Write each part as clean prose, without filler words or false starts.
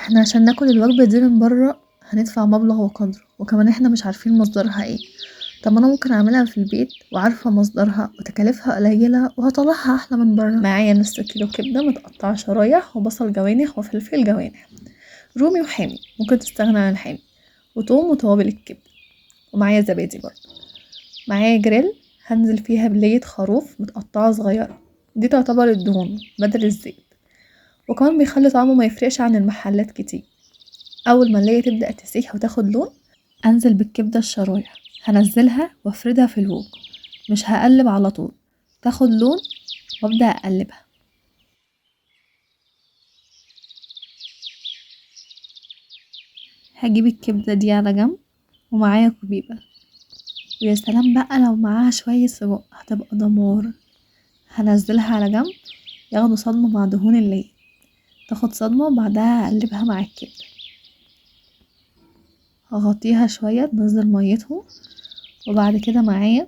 احنا عشان ناكل الوجبة دي من بره هندفع مبلغ وقدره، وكمان احنا مش عارفين مصدرها ايه. طب انا ممكن اعملها في البيت وعارفة مصدرها وتكاليفها قليلة وهطلعها احلى من بره. معايا نص كيلو كبدة متقطعة شرايح، وبصل جوانح، وفلفل جوانح، رومي وحامي، ممكن تستغنى عن الحامي، وتوم وتوابل الكبدة. ومعايا زبادي برضه. معايا جريل، هنزل فيها بلية خروف متقطعة صغيرة، دي تعتبر الدهون بدل الزيت، وكمان بيخلي طعمه ما يفرقش عن المحلات كتير. اول ما اللية تبدأ تسيح وتاخد لون، انزل بالكبدة الشرايح، هنزلها وافردها في الوك، مش هقلب على طول، تاخد لون وابدأ اقلبها. هجيب الكبدة دي على جنب، ومعايا كوبيبة، ويا سلام بقى لو معاها شوية سجق هتبقى دمار. هنزلها على جنب ياخدوا صدمة مع دهون اللية، تاخد صدمة وبعدها اقلبها مع الكبدة. هغطيها شوية تنزل ميتهم، وبعد كده معايا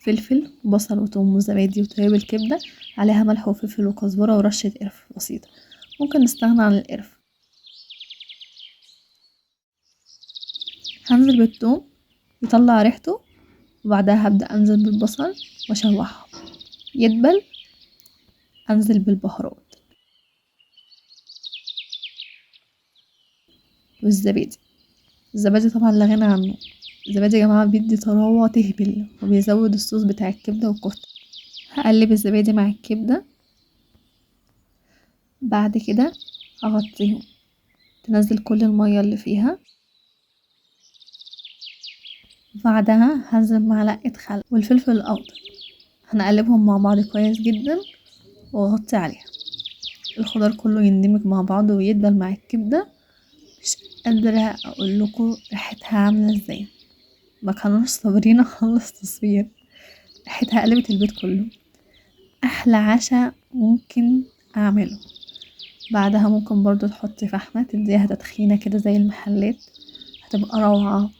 فلفل وبصل وتوم وزبادي وتوابل كبدة، عليها ملح وفلفل وكزبرة ورشة قرفة بسيطة، ممكن نستغنى عن القرفة. هنزل بالثوم يطلع ريحته، وبعدها هبدأ انزل بالبصل واشوحه يدبل، انزل بالبهارات والزبادي. الزبادي طبعا لا غنى عنه، الزبادي يا جماعة بيدي طراوة تهبل، وبيزود الصوص بتاع الكبدة والكفتة. هقلب الزبادي مع الكبدة، بعد كده هغطيهم، تنزل كل المية اللي فيها، بعدها هنزل معلقة خل والفلفل الأخضر، هنقلبهم مع بعض كويس جدا واغطي عليها. الخضار كله يندمج مع بعض ويدبل مع الكبدة، مش قادرة اقولكوا ريحتها عاملة ازاي، ما كانوش صابرين اخلص تصوير، ريحتها قلبت البيت كله. احلى عشاء ممكن اعمله. بعدها ممكن برضو تحطي فحمة تديها تدخينة كده زي المحلات، هتبقى روعة.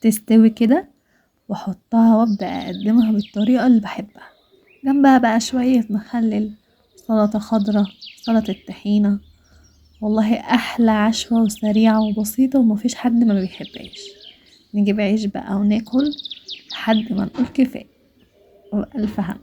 تستوي كده واحطها وابدأ اقدمها بالطريقة اللي بحبها، جنبها بقى شوية مخلل، سلطة خضرة، سلطة طحينة. والله احلى عشوة وسريعة وبسيطة ومفيش حد ما بيحبهاش. نجيب عيش بقى وناكل لحد ما نقول كفاية، وألف هنا.